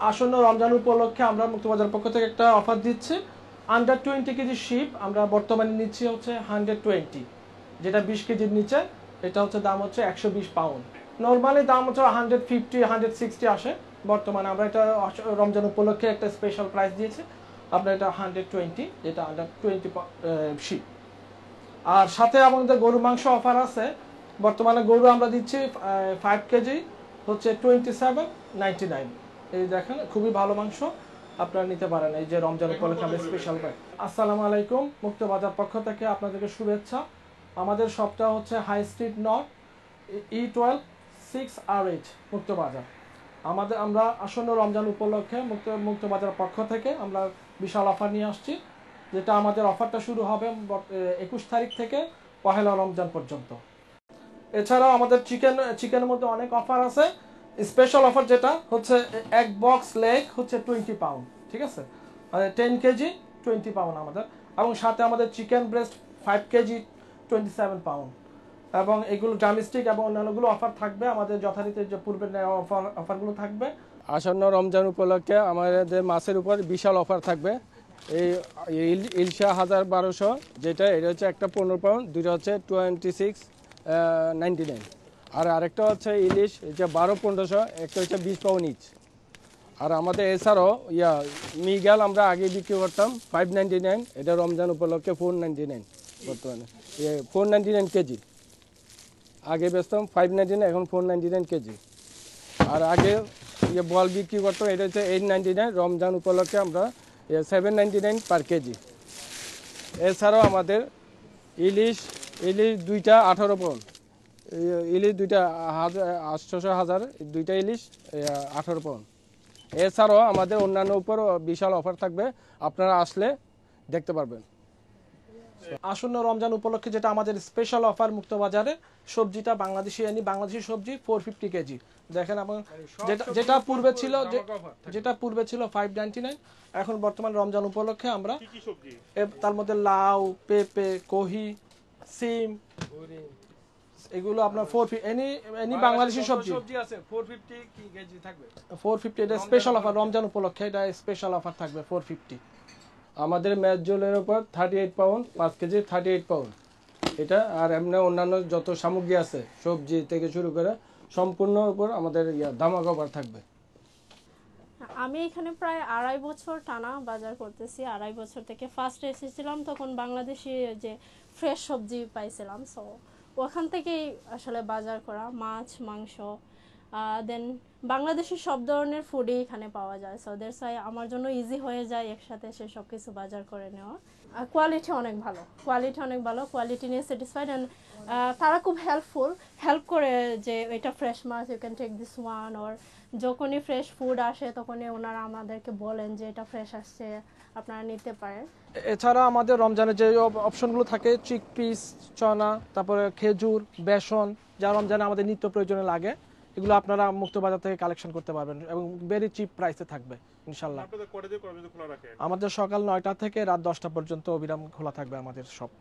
আসন্ন রমজান উপলক্ষে আমরা মুক্তবাজার পক্ষ থেকে একটা অফার দিচ্ছি। আন্ডার 20 কেজি শিপ আমরা বর্তমানে নিচ্ছি হচ্ছে 120, যেটা 20 কেজির নিচে এটা হচ্ছে দাম হচ্ছে 120 পাউন্ড। নর্মালি দাম হচ্ছে 150 160 আসে। বর্তমানে আমরা এটা রমজান উপলক্ষে একটা স্পেশাল প্রাইস দিয়েছি, আপনার এটা 120, যেটা আন্ডার 20 শিপ। আর সাথে আমাদের গরু মাংস অফার আছে। বর্তমানে গরু আমরা দিচ্ছি 5 কেজি হচ্ছে 27.99। এই দেখেন খুবই ভালো মাংস, আপনারা নিতে পারেন এই যে রমজান উপলক্ষে আমরা স্পেশাল প্রাইস। আসসালামু আলাইকুম, মুক্তবাজার পক্ষ থেকে আপনাদেরকে শুভেচ্ছা। আমাদের শপটা হচ্ছে high street north, E12 6RH মুক্তবাজার। আমরা আসন্ন রমজান উপলক্ষে মুক্তবাজার পক্ষ থেকে আমরা বিশাল অফার নিয়ে আসছি, যেটা আমাদের অফারটা শুরু হবে 21 তারিখ থেকে 1 রমজান পর্যন্ত। এছাড়াও আমাদের চিকেনের মধ্যে অনেক অফার আছে। স্পেশাল অফার যেটা হচ্ছে এক বক্স লেগ হচ্ছে 20 পাউন্ড, ঠিক আছে, 10 কেজি 20 পাউন্ড আমাদের, এবং সাথে আমাদের চিকেন ব্রেস্ট 5 কেজি 27 পাউন্ড, এবং এগুলো ড্রামস্টিক এবং অন্যান্যগুলো অফার থাকবে আমাদের যথারীতি যে পূর্বের অফারগুলো থাকবে। আসন্ন রমজান উপলক্ষে আমাদের মাছের উপর বিশাল অফার থাকবে। এই ইলশা 1200, যেটা এটা হচ্ছে একটা 15 পাউন্ড, দুটো হচ্ছে 26.99, আর আরেকটা হচ্ছে ইলিশ এটা 12-1500, একটা হচ্ছে 20 পাউন্ড ইচ। আর আমাদের এছাড়াও মিগাল আমরা আগে বিক্রি করতাম 599, এটা রমজান উপলক্ষে 499, বর্তমানে 499 কেজি। আগে বেচতাম 599, এখন 499 কেজি। আর আগে বল বিক্রি করতাম, এটা হচ্ছে 899, রমজান উপলক্ষে আমরা 799 পার কেজি। এছাড়াও আমাদের ইলিশ দুইটা 18 পাউন্ড, ইলিশ দুইটা 800 দুইটা ইলিশ 18 পাউন্ড। এছাড়াও আমাদের অন্যান্য উপর বিশাল অফার থাকবে, আপনারা আসলে দেখতে পারবেন। আসন্ন রমজান উপলক্ষে যেটা আমাদের স্পেশাল অফার মুক্তবাজারে, সবজিটা বাংলাদেশি বাংলাদেশি সবজি 450 কেজি। দেখেন আপনার যেটা পূর্বে ছিল 599, এখন বর্তমান রমজান উপলক্ষে আমরা তার মধ্যে লাউ, পেঁপে, কহি, সিম, এগুলো আপনার 450 এনি বাংলাদেশি সবজি আছে 450 কেজি থাকবে। 450 এটা স্পেশাল অফার রমজান উপলক্ষে, এটা স্পেশাল অফার থাকবে 450। আমাদের ম্যাচ জলের উপর 38 পাউন্ড 5 কেজি 38 পাউন্ড এটা। আর এমনি অন্যান্য যত সামগ্রী আছে সবজি থেকে শুরু করে সম্পূর্ণ উপর আমাদের ধামাক অফার থাকবে। আমি এখানে প্রায় 2.5 বছর টানা বাজার করতেছি। 2.5 বছর থেকে ফার্স্ট এসেছিলাম তখন বাংলাদেশি যে ফ্রেশ সবজি পাইছিলাম, সো ওখান থেকেই আসলে বাজার করা মাছ মাংস, দেন বাংলাদেশি সব ধরনের ফুডই এখানে পাওয়া যায়। সো দ্যাটস ওয়াই আমার জন্য ইজি হয়ে যায় একসাথে সে সব কিছু বাজার করে নেওয়া। কোয়ালিটি অনেক ভালো, কোয়ালিটি নিয়ে স্যাটিসফাইড। অ্যান্ড তারা খুব হেল্প করে যে এটা ফ্রেশ মাছ, you can take this one. ওর যখনই ফ্রেশ ফুড আসে তখনই ওনারা আমাদেরকে বলেন যে এটা ফ্রেশ আসছে, আপনারা নিতে পারেন। এছাড়া আমাদের রমজানের যে অপশনগুলো থাকে, চিকপিস, চনা, তারপরে খেজুর, বেসন, যা রমজানে আমাদের নিত্য প্রয়োজনে লাগে, এগুলো আপনারা মুক্তবাজার থেকে কালেকশন করতে পারবেন এবং ভেরি চিপ প্রাইসে থাকবে ইনশাল্লাহ। আমাদের সকাল 9টা থেকে রাত 10টা পর্যন্ত অবিরাম খোলা থাকবে আমাদের শপ।